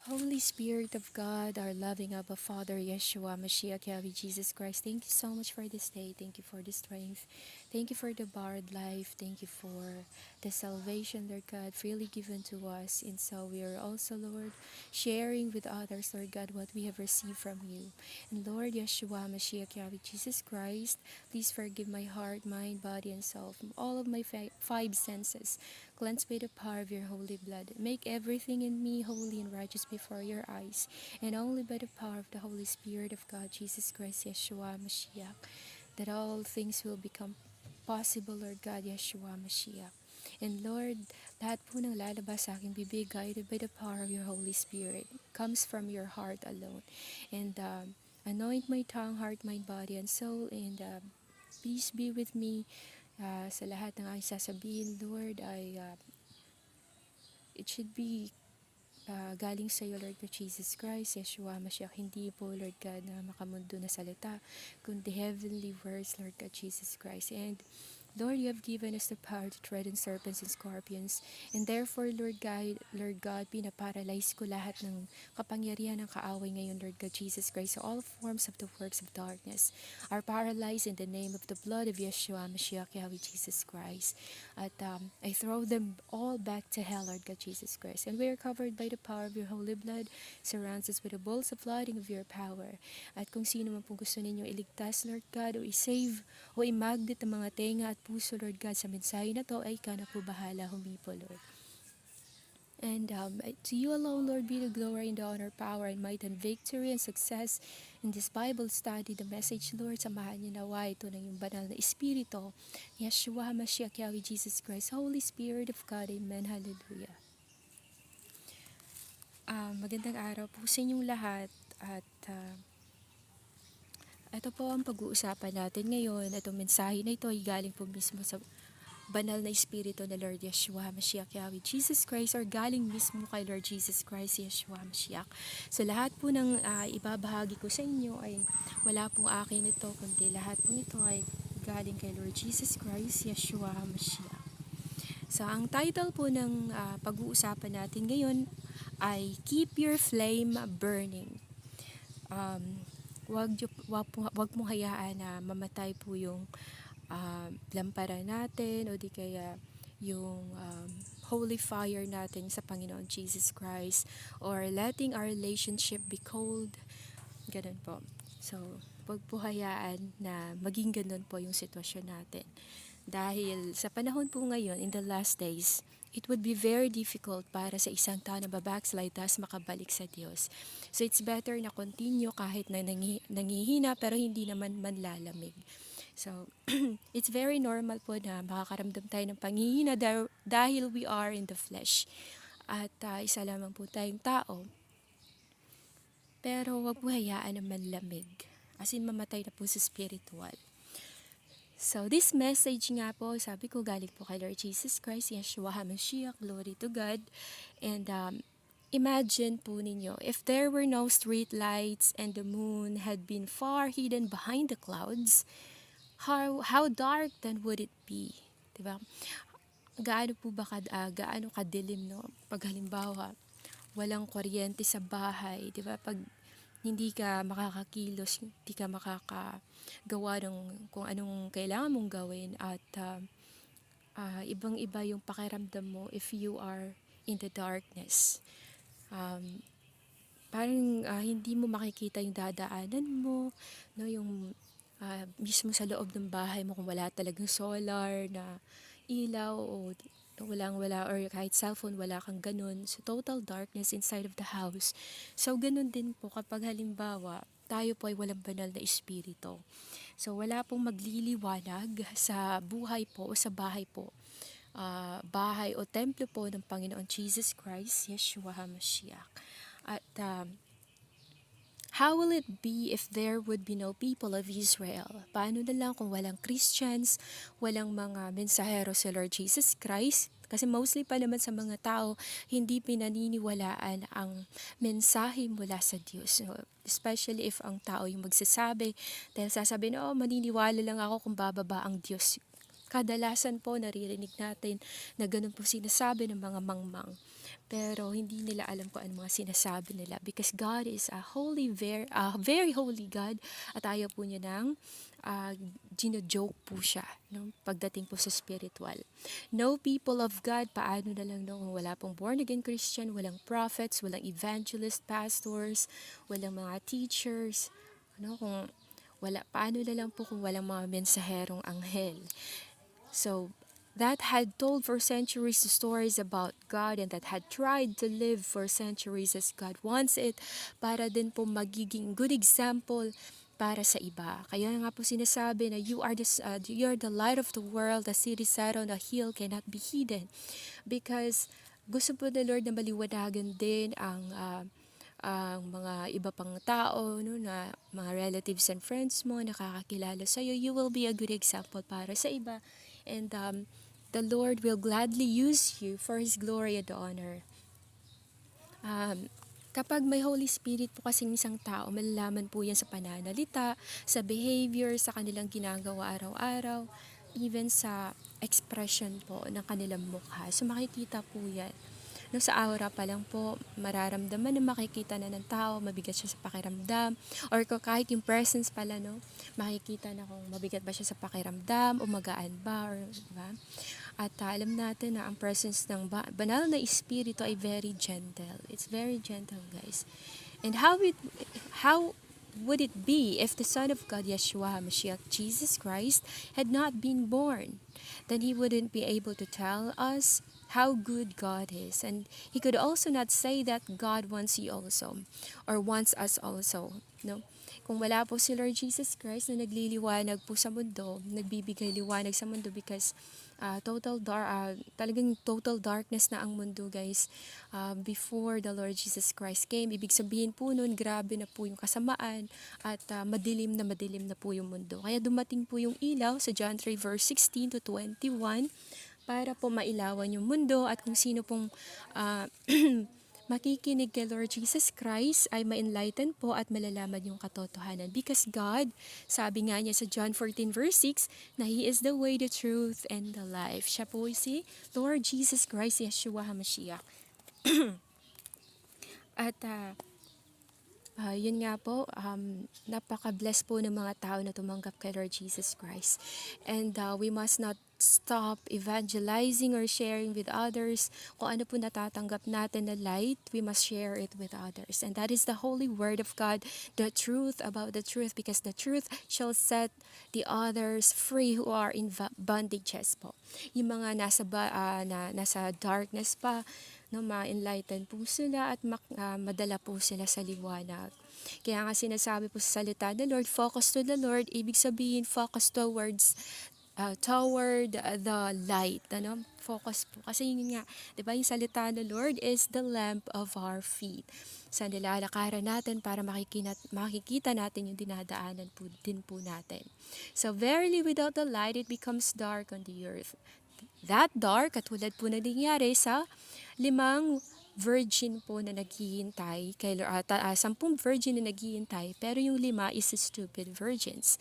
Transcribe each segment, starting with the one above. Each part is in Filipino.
Holy Spirit of God, our loving Abba Father, Yeshua, Mashiach, Yahweh, Jesus Christ, thank you so much for this day. Thank you for the strength. Thank you for the borrowed life. Thank you for the salvation, Lord God, freely given to us. And so we are also, Lord, sharing with others, Lord God, what we have received from you. And Lord, Yeshua, Mashiach, Yahweh, Jesus Christ, please forgive my heart, mind, body, and soul from all of my five senses. Cleanse by the power of your holy blood. Make everything in me holy and righteous before your eyes, and only by the power of the Holy Spirit of God, Jesus Christ, Yeshua, Mashiach, that all things will become possible, Lord God, Yeshua, Mashiach. And Lord, lahat po ng lalabas sa aking bibig, guided by the power of your Holy Spirit, comes from your heart alone. And anoint my tongue, heart, mind, body, and soul, and please be with me sa lahat ng aking sasabihin, Lord, it should be galing sa iyo, Lord God Jesus Christ, Yeshua Mashiach, hindi po, Lord God, na makamundo na salita, kundi heavenly words, Lord God Jesus Christ. And Lord, you have given us the power to tread on serpents and scorpions. And therefore, Lord God, pinaparalyze ko lahat ng kapangyarihan ng kaaway ngayon, Lord God Jesus Christ. So all forms of the works of darkness are paralyzed in the name of the blood of Yeshua, Mashiach, Yahweh, Jesus Christ. At I throw them all back to hell, Lord God Jesus Christ. And we are covered by the power of your holy blood, surrounds us with the bolts of lighting of your power. At kung sino man pong gusto ninyong iligtas, Lord God, o i-save, o i-magnet ang mga tenga at puso, Lord God, sa mensahe na to, ay ka na po bahala humipo, Lord. And to you alone, Lord, be the glory and the honor, power, and might, and victory, and success in this Bible study. The message, Lord, samahan niyo nawa ito ng yung banal na Espiritu, Yeshua, Mashiach, Yahweh, Jesus Christ, Holy Spirit of God. Amen. Hallelujah. Magandang araw po sa inyong lahat. At ito po ang pag-uusapan natin ngayon. Itong mensahe na ito ay galing po mismo sa banal na Espiritu na Lord Yeshua Mashiach Yahweh Jesus Christ, or galing mismo kay Lord Jesus Christ Yeshua Mashiach. So lahat po ng ibabahagi ko sa inyo ay wala pong akin ito, kundi lahat po ito ay galing kay Lord Jesus Christ Yeshua Mashiach. So ang title po ng pag-uusapan natin ngayon ay Keep Your Flame Burning. Wag mong hayaan na mamatay po yung lampara natin, o di kaya yung holy fire natin sa Panginoon Jesus Christ, or letting our relationship be cold. Ganun po. So, wag po hayaan na maging ganun po yung sitwasyon natin. Dahil sa panahon po ngayon, in the last days, it would be very difficult para sa isang tao na babackslide tas makabalik sa Diyos. So it's better na continue kahit na nangihina pero hindi naman manlalamig. So it's very normal po na makakaramdam tayo ng panghihina dahil we are in the flesh. At isa lamang po tayong tao. Pero wag po hayaan na manlamig. As in mamatay na po sa spiritual. So, this message nga po, sabi ko, galing po kay Lord Jesus Christ, Yeshua HaMashiach, glory to God. And imagine po ninyo, if there were no street lights and the moon had been far hidden behind the clouds, how dark then would it be? Diba? Gaano po ba gaano kadilim, no? Pag halimbawa, walang kuryente sa bahay, diba? Pag hindi ka makakakilos, hindi ka makakagawa ng kung anong kailangan mong gawin, at ibang-iba yung pakiramdam mo if you are in the darkness. Parang hindi mo makikita yung dadaanan mo, no, yung mismo sa loob ng bahay mo kung wala talagang solar na ilaw, o walang-wala, or kahit cellphone, wala kang ganun. So, total darkness inside of the house. So, ganun din po kapag halimbawa, tayo po ay walang banal na espiritu. So, wala pong magliliwanag sa buhay po o sa bahay po. Bahay o templo po ng Panginoon Jesus Christ, Yeshua HaMashiach. At how will it be if there would be no people of Israel? Paano na lang kung walang Christians, walang mga mensahero sa Lord Jesus Christ? Kasi mostly pa naman sa mga tao, hindi pinaniniwalaan ang mensahe mula sa Diyos. So, especially if ang tao yung magsasabi, dahil sasabihin, maniniwala lang ako kung bababa ang Diyos. kadalasan po naririnig natin na ganun po sinasabi ng mga mangmang. Pero hindi nila alam kung ano mga sinasabi nila because God is a very holy God at ayaw po niya ng gino-joke po siya, no? Pagdating po sa spiritual. No people of God, paano na lang no, kung wala pong born again Christian, walang prophets, walang evangelist, pastors, walang mga teachers, ano, kung paano na lang po kung walang mga mensaherong anghel. So, that had told for centuries the stories about God and that had tried to live for centuries as God wants it para din po magiging good example para sa iba. Kaya nga po sinasabi na you are the light of the world, the city set on a hill cannot be hidden. Because gusto po ng Lord na maliwanagan din ang mga iba pang tao, no, na mga relatives and friends mo, nakakakilala sa'yo, you will be a good example para sa iba. And the Lord will gladly use you for His glory and honor. Kapag may Holy Spirit po kasing isang tao, malalaman po yan sa pananalita, sa behavior, sa kanilang ginagawa araw-araw, even sa expression po ng kanilang mukha. So makikita po yan. No, sa aura pa lang po, mararamdaman na makikita na ng tao, mabigat siya sa pakiramdam, or kahit yung presence pala, no, makikita na kung mabigat ba siya sa pakiramdam, o magaan ba, or, diba? At alam natin na ang presence ng banal na espiritu ay very gentle. It's very gentle, guys. And how would it be if the Son of God, Yeshua HaMashiach, Jesus Christ, had not been born? Then He wouldn't be able to tell us how good God is. And He could also not say that God wants you also, or wants us also. No? Kung wala po si Lord Jesus Christ na nagliliwanag po sa mundo, nagbibigay liwanag sa mundo because talagang total darkness na ang mundo, guys, before the Lord Jesus Christ came. Ibig sabihin po nun, grabe na po yung kasamaan at madilim na po yung mundo. Kaya dumating po yung ilaw sa John 3 verse 16 to 21 para po mailawan yung mundo at kung sino pong makikinig kay Lord Jesus Christ ay ma-enlighten po at malalaman yung katotohanan. Because God, sabi nga niya sa John 14 verse 6, na He is the way, the truth, and the life. Siya po si Lord Jesus Christ, Yeshua HaMashiach. At yun nga po, napaka-bless po ng mga tao na tumanggap kay Lord Jesus Christ. And we must not stop evangelizing or sharing with others. Kung ano po natatanggap natin na light, we must share it with others. And that is the holy word of God, the truth about the truth, because the truth shall set the others free who are in bondages po. Yung mga nasa darkness pa, no, ma-enlighten po sila at madala po sila sa liwanag. Kaya nga sinasabi po sa salita ng Lord, focus to the Lord, ibig sabihin focus toward the light, ano? Focus po. Kasi yun nga, 'di ba, yung salita ng Lord is the lamp of our feet. Sa nilalakaran natin para makikita natin yung dinadaanan po din po natin. So verily without the light it becomes dark on the earth. That dark, katulad po na nangyari sa 5 virgin po na naghihintay, 10 virgin na naghihintay, pero yung 5 is stupid virgins.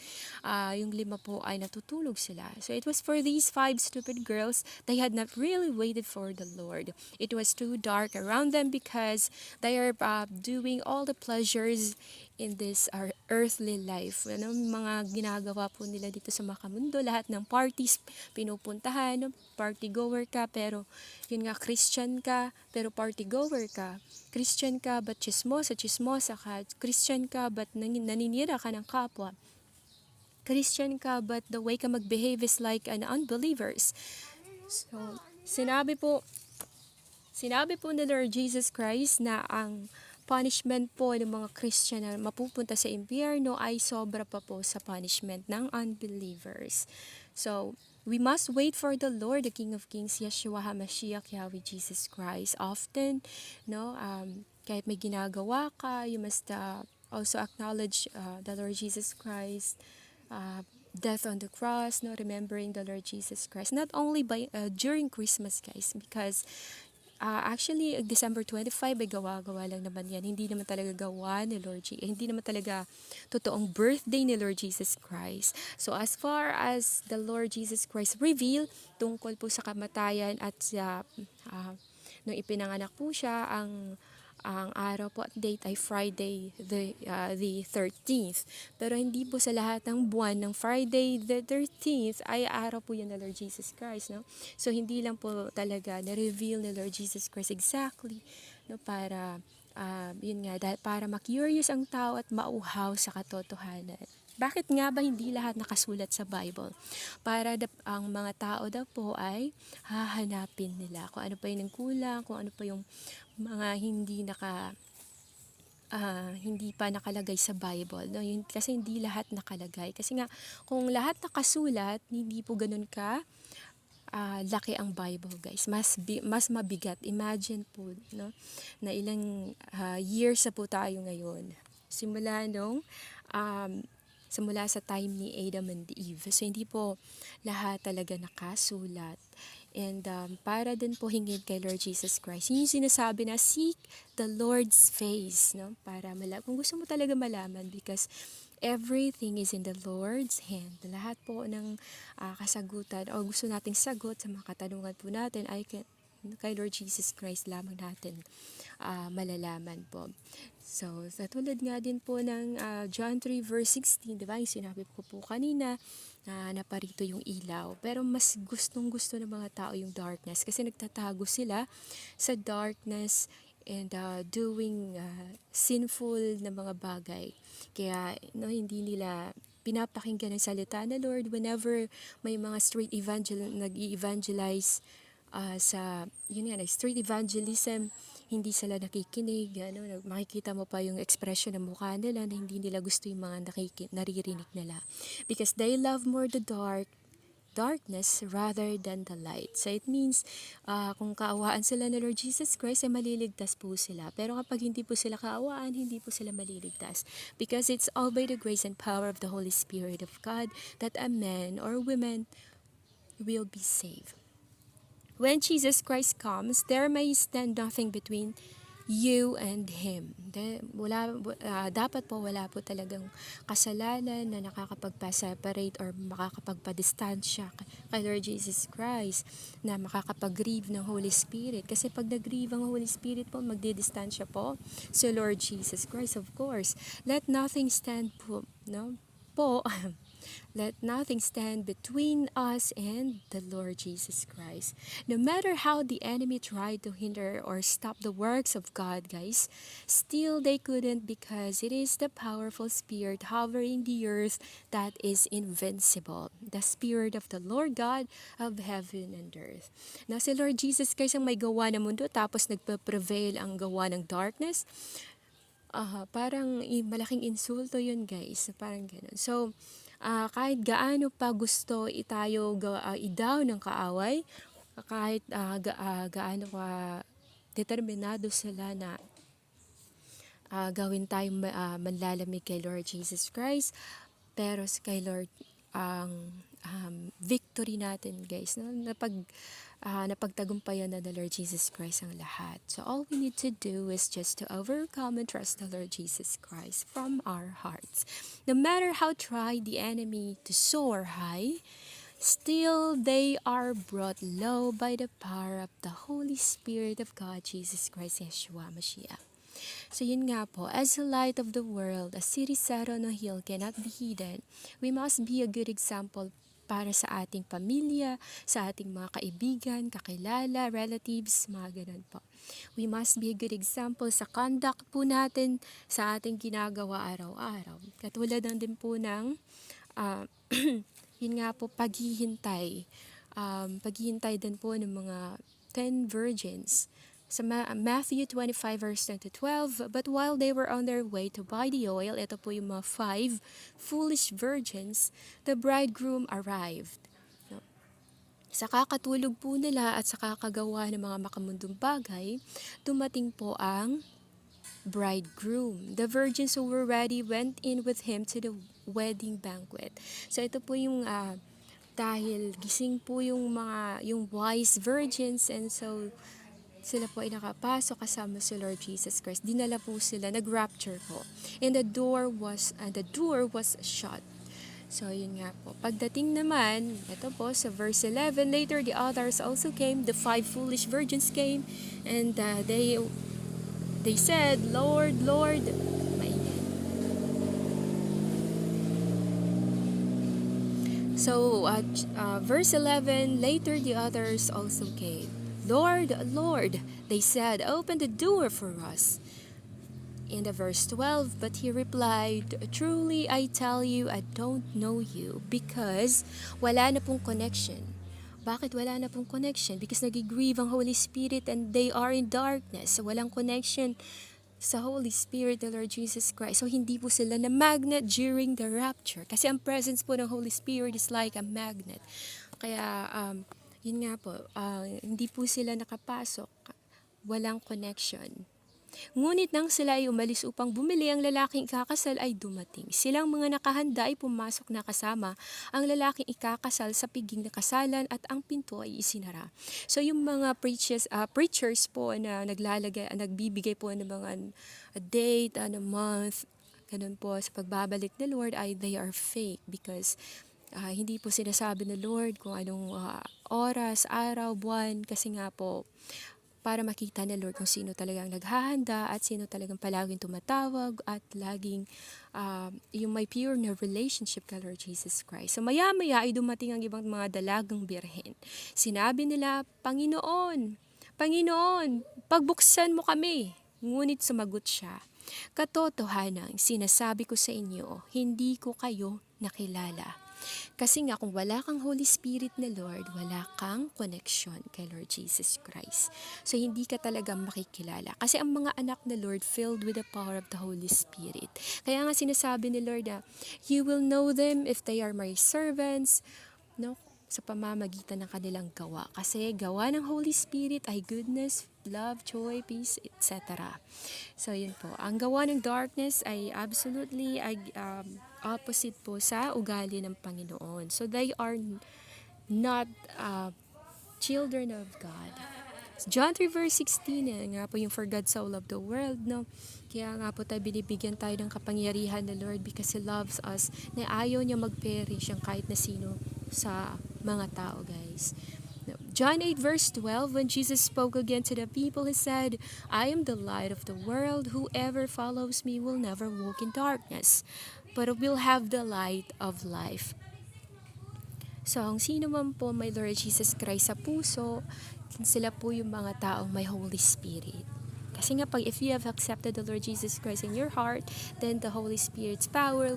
Yung 5 po ay natutulog sila. So it was for these 5 stupid girls, they had not really waited for the Lord. It was too dark around them because they are doing all the pleasures in this earthly life. Ano, mga ginagawa po nila dito sa makamundo, lahat ng parties pinupuntahan, no? Party goer ka, pero yun nga, Christian ka, pero party goer ka. Christian ka, but chismosa ka. Christian ka, but naninira ka ng kapwa. Christian ka, but the way ka mag-behave is like an unbelievers. So, sinabi po ni Lord Jesus Christ na ang punishment po ng mga Christian na mapupunta sa impyerno ay sobra pa po sa punishment ng unbelievers. So, we must wait for the Lord, the King of Kings, Yeshua HaMashiach, Yahweh Jesus Christ. Often, no, kahit may ginagawa ka, you must also acknowledge the Lord Jesus Christ, death on the cross, no, remembering the Lord Jesus Christ. Not only during Christmas, guys, because Actually, December 25 ay gawa-gawa lang naman yan. Hindi naman talaga gawa ni Lord Jesus. Hindi naman talaga totoong birthday ni Lord Jesus Christ. So as far as the Lord Jesus Christ reveal tungkol po sa kamatayan at sa nung ipinanganak po siya, ang araw po at date ay Friday the 13th. Pero hindi po sa lahat ng buwan ng Friday the 13th ay araw po yan ng Lord Jesus Christ. No? So hindi lang po talaga na-reveal ni Lord Jesus Christ exactly, no, para yun nga, para ma-curious ang tao at mauhaw sa katotohanan. Bakit nga ba hindi lahat nakasulat sa Bible? Para ang mga tao daw po ay hahanapin nila kung ano pa yung kulang, kung ano pa yung mga hindi pa nakalagay sa Bible, no? Yun, kasi hindi lahat nakalagay. Kasi nga, kung lahat nakasulat, hindi po ganun laki ang Bible, guys. Mas mabigat. Imagine po, no, na ilang years na po tayo ngayon. Simula nung um, simula sa time ni Adam and Eve. So, hindi po lahat talaga nakasulat. And para din po hingin kay Lord Jesus Christ, yun yung sinasabi na seek the Lord's face, no? Para kung gusto mo talaga malaman, because everything is in the Lord's hand. Lahat po ng kasagutan o gusto nating sagot sa mga katanungan po natin ay kay Lord Jesus Christ lamang natin malalaman po. So, sa tulad nga din po ng John 3 verse 16, diba? Yung sinabi ko po kanina, na naparito yung ilaw. Pero mas gustong-gusto ng mga tao yung darkness kasi nagtatago sila sa darkness and doing sinful na mga bagay. Kaya no, hindi nila pinapakinggan ang salita ng Lord whenever may mga street nag-evangelize sa yun nga, street evangelism, hindi sila nakikinig, makikita mo pa yung expression ng mukha nila na hindi nila gusto yung mga naririnig nila. Because they love more the darkness rather than the light. So it means, kung kaawaan sila ng Lord Jesus Christ, ay maliligtas po sila. Pero kapag hindi po sila kaawaan, hindi po sila maliligtas. Because it's all by the grace and power of the Holy Spirit of God that a man or woman will be saved. When Jesus Christ comes, there may stand nothing between you and Him. Dapat po wala po talagang kasalanan na nakakapagpa-separate or makakapagpa-distansya kay Lord Jesus Christ, na makakapag-grieve ng Holy Spirit. Kasi pag nag-grieve ang Holy Spirit po, magdidistansya po si Lord Jesus Christ, of course. Let nothing stand po, no? Let nothing stand between us and the Lord Jesus Christ. No matter how the enemy tried to hinder or stop the works of God, guys, still they couldn't, because it is the powerful Spirit hovering the earth that is invincible. The Spirit of the Lord God of heaven and earth. Na si Lord Jesus Christ ang may gawa ng mundo, tapos nagpa-prevail ang gawa ng darkness. Parang malaking insulto yun, guys. Parang ganun. So, kahit gaano pa gusto tayo idaw ng kaaway, kahit gaano ka determinado sila na gawin tayong manlalamig kay Lord Jesus Christ, pero kay Lord ang victory natin, guys, no? Napagtagumpayan na the Lord Jesus Christ ang lahat. So all we need to do is just to overcome and trust the Lord Jesus Christ from our hearts. No matter how tried the enemy to soar high, still they are brought low by the power of the Holy Spirit of God, Jesus Christ, Yeshua Mashiach. So yun nga po, as the light of the world, a city set on a hill cannot be hidden, we must be a good example para sa ating pamilya, sa ating mga kaibigan, kakilala, relatives, mga ganun po. We must be a good example sa conduct po natin sa ating ginagawa araw-araw. Katulad lang din po ng, yun nga po, paghihintay. Paghihintay din po ng mga 10 virgins. Sa Matthew 25 verse 10 to 12, but while they were on their way to buy the oil, ito po yung mga 5 foolish virgins, the bridegroom arrived. No? Sa kakatulog po nila at sa kakagawa ng mga makamundong bagay, dumating po ang bridegroom. The virgins who were ready went in with him to the wedding banquet. So ito po yung dahil gising po yung wise virgins, and so sila po ay nakapasok kasama si Lord Jesus Christ. Dinala po sila, nag-rapture po. And the door was shut. So, yun nga po. Pagdating naman, ito po, sa verse 11, later the others also came, the 5 foolish virgins came, and they said, Lord, Lord, maingay. So, verse 11, later the others also came. Lord, Lord, they said, open the door for us. In the verse 12, but he replied, truly I tell you, I don't know you, because wala na pong connection. Bakit wala na pong connection? Because nagigrieve ang Holy Spirit and they are in darkness. So, walang connection sa Holy Spirit, the Lord Jesus Christ. So, hindi po sila na magnet during the rapture. Kasi ang presence po ng Holy Spirit is like a magnet. Kaya, yun nga po, hindi po sila nakapasok. Walang connection. Ngunit nang sila ay umalis upang bumili, ang lalaking ikakasal ay dumating. Silang mga nakahanda ay pumasok na kasama ang lalaking ikakasal sa piging na kasalan at ang pinto ay isinara. So yung mga preachers po na nagbibigay po ng mga a date, a month, ganun po sa pagbabalik ni Lord ay they are fake because hindi po sinasabi ng Lord kung anong oras, araw, buwan, kasi nga po para makita ni Lord kung sino talagang naghahanda at sino talagang palaging tumatawag at laging yung may pure na relationship kay Lord Jesus Christ. So maya-maya ay dumating ang ibang mga dalagang birhen. Sinabi nila, Panginoon, Panginoon, pagbuksan mo kami. Ngunit sumagot siya, katotohanan, sinasabi ko sa inyo, hindi ko kayo nakilala. Kasi nga kung wala kang Holy Spirit na Lord, wala kang connection kay Lord Jesus Christ. So hindi ka talaga makikilala. Kasi ang mga anak na Lord filled with the power of the Holy Spirit. Kaya nga sinasabi ni Lord na, you will know them if they are my servants, no? Sa pamamagitan ng kanilang gawa. Kasi gawa ng Holy Spirit ay goodness, love, joy, peace, etc. So yun po. Ang gawa ng darkness ay absolutely opposite po sa ugali ng Panginoon. So they are not children of God. John 3 verse 16, nga po yung for God so loved the world, no? Kaya nga po tayo binibigyan tayo ng kapangyarihan ng Lord because He loves us, na ayaw niya mag-perish ang kahit na sino sa mga tao, guys. John 8 verse 12, when Jesus spoke again to the people, He said, I am the light of the world. Whoever follows me will never walk in darkness, but will have the light of life. So, ang sino man po may Lord Jesus Christ sa puso, sila po yung mga taong may Holy Spirit. Kasi nga pag if you have accepted the Lord Jesus Christ in your heart, then the Holy Spirit's power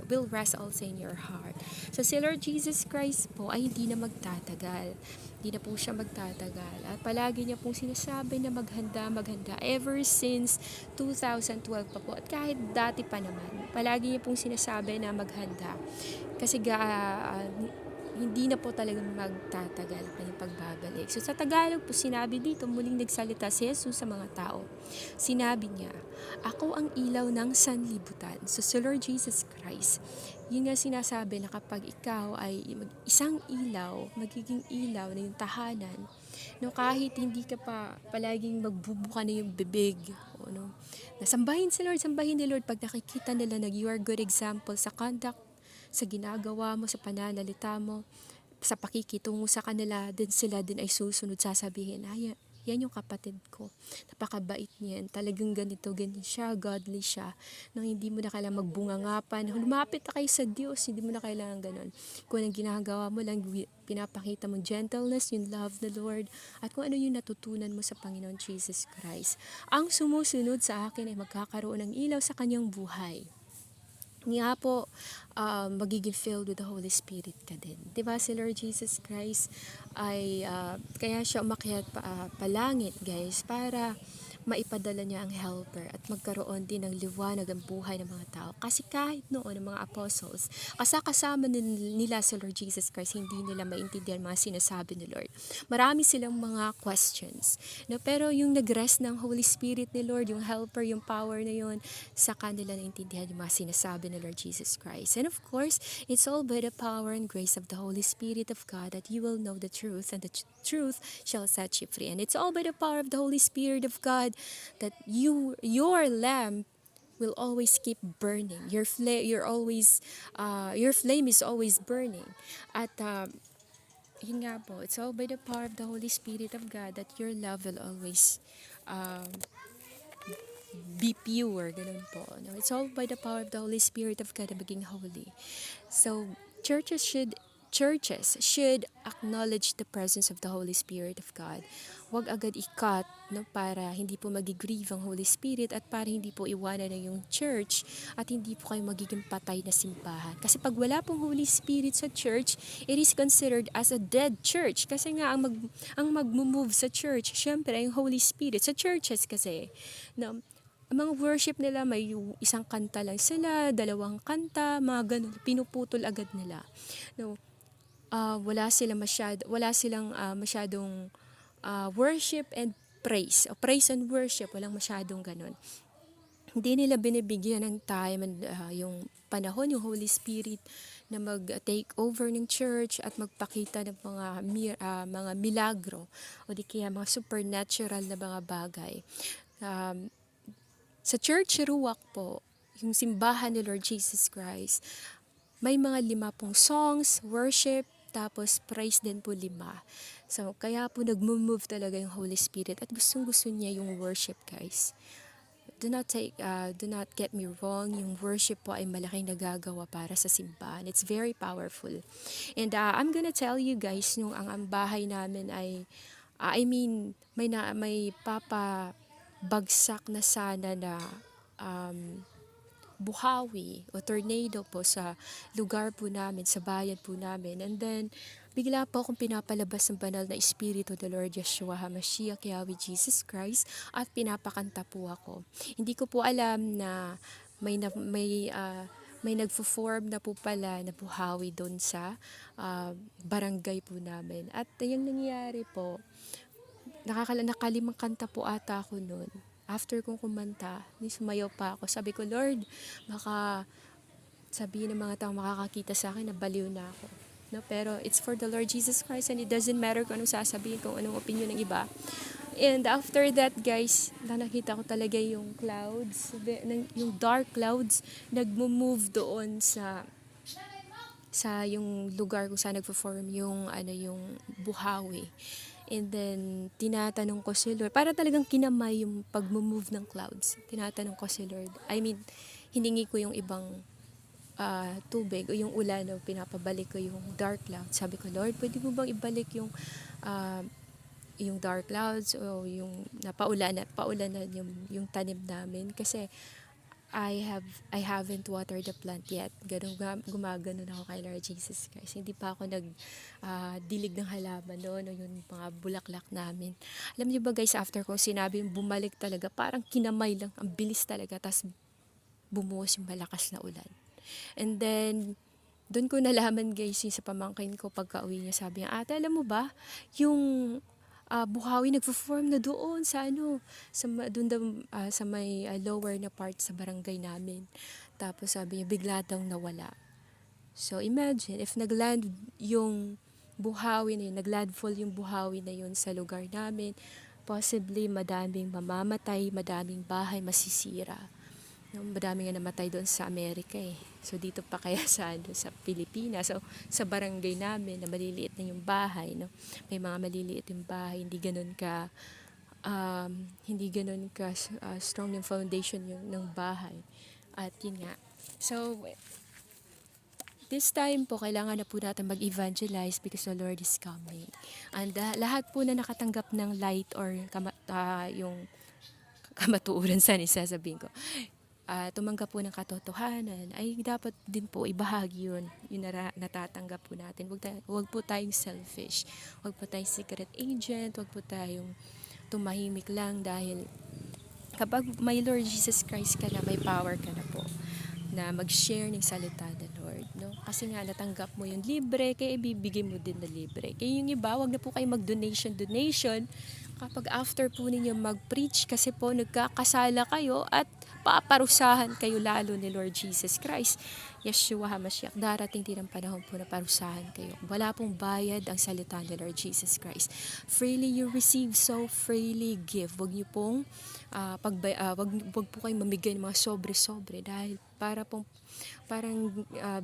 will rest also in your heart. So si Lord Jesus Christ po ay hindi na magtatagal. Hindi na po siya magtatagal. At palagi niya pong sinasabi na maghanda ever since 2012 pa po. At kahit dati pa naman, palagi niya pong sinasabi na maghanda. Kasi hindi na po talagang magtatagal pa yung pagbabalik. So sa Tagalog po sinabi dito, muling nagsalita si Jesus sa mga tao. Sinabi niya, ako ang ilaw ng sanlibutan. So si Lord Jesus Christ, yun nga sinasabi na kapag ikaw ay isang ilaw, magiging ilaw na yung tahanan, no, kahit hindi ka pa palaging magbubuka na yung bibig, o, no, nasambahin si Lord, sambahin ni Lord pag nakikita nila na you are good example sa conduct, sa ginagawa mo, sa pananalita mo, sa pakikitungo sa kanila, din sila din ay susunod sasabihin, yan yung kapatid ko, napakabait niyan, talagang ganito, ganyan siya, godly siya, nang hindi mo na kailangan magbungangapan, lumapit na kayo sa Diyos, hindi mo na kailangan ganun. Kung ang ginagawa mo lang, pinapakita mong gentleness, yung love the Lord, at kung ano yung natutunan mo sa Panginoon Jesus Christ. Ang sumusunod sa akin ay magkakaroon ng ilaw sa kanyang buhay. Nga po, magiging filled with the Holy Spirit ka din. Diba si Lord Jesus Christ ay, kaya siya umakyat palangit, guys, para maipadala niya ang helper at magkaroon din ng liwanag ang buhay ng mga tao. Kasi kahit noon ang mga apostles, kasama nila sa Lord Jesus Christ, hindi nila maintindihan mga sinasabi ni Lord. Marami silang mga questions. No? Pero yung nag-rest ng Holy Spirit ni Lord, yung helper, yung power na yun, sa kanila naintindihan yung mga sinasabi ni Lord Jesus Christ. And of course, it's all by the power and grace of the Holy Spirit of God that you will know the truth, and the truth shall set you free. And it's all by the power of the Holy Spirit of God that your lamp will always keep burning. Your flame is always burning. At yun nga po, it's all by the power of the Holy Spirit of God that your love will always um, be pure, ganun po. No? It's all by the power of the Holy Spirit of God na maging holy. So, churches should acknowledge the presence of the Holy Spirit of God. Huwag agad i-cut, no, para hindi po mag-grieve ang Holy Spirit at para hindi po iwanan na yung church at hindi po kayo magiging patay na simbahan. Kasi pag wala pong Holy Spirit sa church, it is considered as a dead church. Kasi nga ang mag-move sa church, syempre yung Holy Spirit sa churches kasi. No, ang mga worship nila may isang kanta lang sila, dalawang kanta, mga ganun, pinuputol agad nila. No, wala silang masyadong worship and praise. O praise and worship, walang masyadong ganun. Hindi nila binibigyan ng time and yung panahon, yung Holy Spirit na mag-take over ng church at magpakita ng mga milagro o di kaya mga supernatural na mga bagay. Sa Church Ruach po, yung simbahan ni Lord Jesus Christ, may mga 5 songs, worship, tapos praise din po 5. So, kaya po nag-move talaga yung Holy Spirit at gustong-gusto niya yung worship, guys. Do not get me wrong, yung worship po ay malaking nagagawa para sa simbahan. It's very powerful. And I'm gonna tell you guys, nung ang bahay namin ay, may bagsak na sana na buhawi o tornado po sa lugar po namin, sa bayan po namin. And then, bigla po akong pinapalabas ng banal na Espiritu, the Lord Yeshua HaMashiach, Yahweh Jesus Christ, at pinapakanta po ako. Hindi ko po alam na may nagfo-form na po pala na buhawi doon sa barangay po namin. At yung nangyari po, nakalimang kanta po ata ako noon. After kong kumanta, sumayaw pa ako. Sabi ko, Lord, baka sabihin ng mga tao makakakita sa akin na baliw na ako. No? Pero it's for the Lord Jesus Christ and it doesn't matter kung anong sasabihin, kung anong opinion ng iba. And after that, guys, nakita ko talaga yung clouds, yung dark clouds, nagmo-move doon sa yung lugar kung saan nagpo-form yung buhawi. And then, tinatanong ko si Lord, para talagang kinamay yung pag-move ng clouds. Tinatanong ko si Lord, hiningi ko yung ibang tubig o yung ulan, o pinapabalik ko yung dark clouds. Sabi ko, Lord, pwede mo bang ibalik yung dark clouds o yung paulanan yung tanim namin? Kasi, I haven't watered the plant yet. Gumagano ako kay Lord Jesus Christ. Hindi pa ako dilig ng halaman noon o yung mga bulaklak namin. Alam niyo ba guys, after ko sinabi yung bumalik talaga, parang kinamay lang, ang bilis talaga, tas bumuhos yung malakas na ulan. And then, doon ko nalaman guys, yung sa pamangkin ko pagka-uwi niya, sabi niya, ate, alam mo ba, yung buhawi nagfo-form na doon sa sa may lower na part sa barangay namin. Tapos sabi niya, bigla daw nawala. So imagine, if nagland yung buhawi na yun, naglandfall yung buhawi na yun sa lugar namin, possibly madaming mamamatay, madaming bahay masisira. Madami nga namatay doon sa Amerika eh. So dito pa kaya sa Pilipinas. So sa barangay namin na maliliit na yung bahay, no. May mga maliliit yung bahay, hindi ganoon ka strong yung foundation ng bahay. At yun nga. So this time po, kailangan na po natin mag-evangelize because the Lord is coming. And lahat po na nakatanggap ng light or yung kamatuuran, sana sasabihin ko, tumanggap po ng katotohanan, ay dapat din po ibahagi yun natatanggap po natin. Huwag po tayong selfish, huwag po tayong secret agent, huwag po tayong tumahimik lang dahil Kapag may Lord Jesus Christ ka na, may power ka na po na mag-share ng salita ng Lord, no? Kasi nga natanggap mo yung libre, kaya ibibigay mo din na libre. Kaya yung iba, wag na po kayo mag-donation kapag after po ninyo mag-preach, kasi po nagkakasala kayo at paparusahan kayo lalo ni Lord Jesus Christ. Yeshua HaMashiach, darating din ang panahon po na parusahan kayo. Wala pong bayad ang salita ni Lord Jesus Christ. Freely you receive, so freely give. Wag niyo pong wag po kayong mamigay ng mga sobre-sobre dahil parang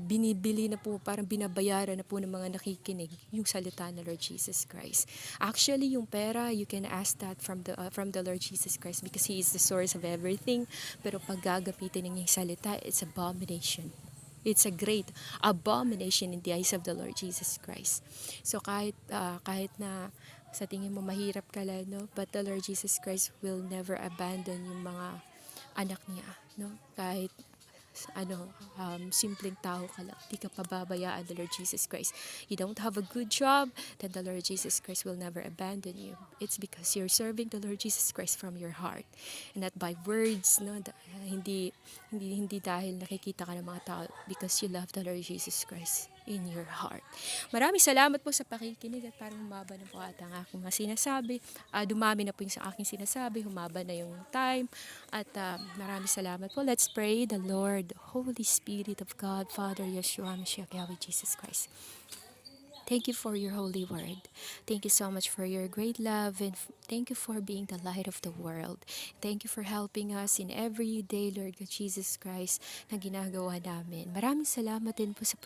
binibili na po, parang binabayaran na po ng mga nakikinig yung salita ng Lord Jesus Christ. Actually, yung pera, you can ask that from the Lord Jesus Christ because He is the source of everything. Pero pag gagamitin ng yung salita, it's abomination. It's a great abomination in the eyes of the Lord Jesus Christ. So kahit na sa tingin mo mahirap ka lang, no? But the Lord Jesus Christ will never abandon yung mga anak niya, no? Kahit simpleng tao ka lang, di ka pababayaan the Lord Jesus Christ. You don't have a good job, then the Lord Jesus Christ will never abandon you. It's because you're serving the Lord Jesus Christ from your heart, and not by words, no? Hindi dahil nakikita ka ng mga tao, because you love the Lord Jesus Christ in your heart. Maraming salamat po sa pakikinig at parang humaba na po ata ang aking mga sinasabi. Dumami na po yung sa aking sinasabi, humaba na yung time. At maraming salamat po. Let's pray. The Lord, Holy Spirit of God, Father, Yeshua, Mashiach, Yahweh, Jesus Christ. Thank you for your holy word. Thank you so much for your great love, and thank you for being the light of the world. Thank you for helping us in every day, Lord God Jesus Christ, na ginagawa namin. Maraming salamat din po sa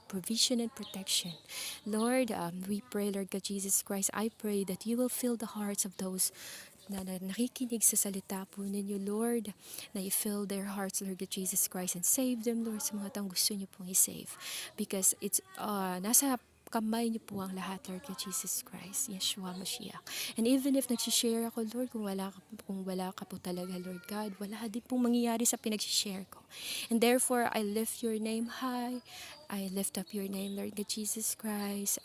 provision and protection. Lord, we pray, Lord God Jesus Christ, I pray that you will fill the hearts of those na nakikinig sa salita po ninyo, Lord, na i-fill their hearts, Lord God Jesus Christ, and save them, Lord, sa mga taong gusto niyo pong i-save. Because it's nasa kamay niyo po ang lahat, Lord God Jesus Christ, Yeshua Mashiach. And even if nagsishare ako, Lord, kung wala ka po talaga, Lord God, wala din pong mangyayari sa pinagsishare ko. And therefore, I lift your name high. I lift up your name, Lord God Jesus Christ.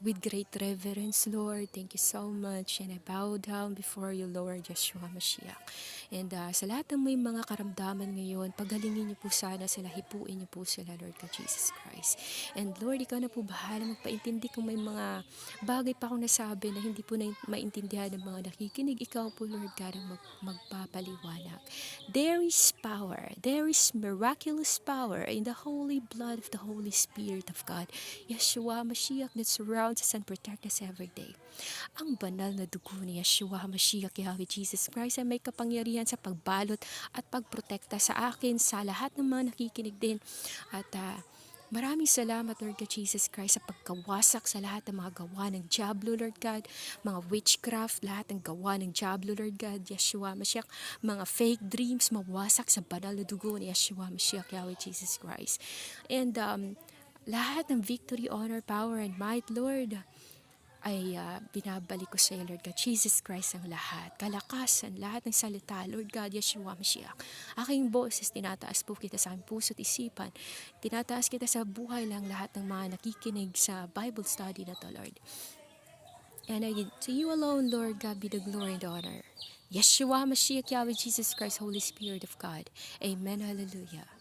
With great reverence, Lord, thank you so much. And I bow down before you, Lord, Yeshua Mashiach. And sa lahat ng may mga karamdaman ngayon, pagalingin niyo po sana sila, hipuin niyo po sila, Lord God Jesus Christ. And Lord, ikaw na po bahala magpaintindi kung may mga bagay pa akong nasabi na hindi po na maintindihan ng mga nakikinig. Ikaw po, Lord God, ang magpapaliwanag. There is power, there is miraculous power in the holy blood of the Holy Spirit of God, Yeshua Mashiach, that surrounds us and protect us every day. Ang banal na dugo ni Yeshua HaMashiach, Yahweh Jesus Christ, ay may kapangyarihan sa pagbalot at pagprotekta sa akin, sa lahat ng mga nakikinig din. At maraming salamat, Lord God Jesus Christ, sa pagkawasak sa lahat ng mga gawa ng Diablo, Lord God, mga witchcraft, lahat ng gawa ng Diablo, Lord God, Yeshua HaMashiach, mga fake dreams, mawasak sa banal na dugo ni Yeshua HaMashiach, Yahweh Jesus Christ. And lahat ng victory, honor, power, and might, Lord, ay binabalik ko sa iyo, Lord God Jesus Christ, ang lahat. Kalakasan, lahat ng salita, Lord God, Yeshua Mashiach. Aking boses, tinataas po kita sa aking puso't isipan. Tinataas kita sa buhay lang lahat ng mga nakikinig sa Bible study na to, Lord. And to you alone, Lord God, be the glory and honor. Yeshua Mashiach, Yahweh Jesus Christ, Holy Spirit of God. Amen. Hallelujah.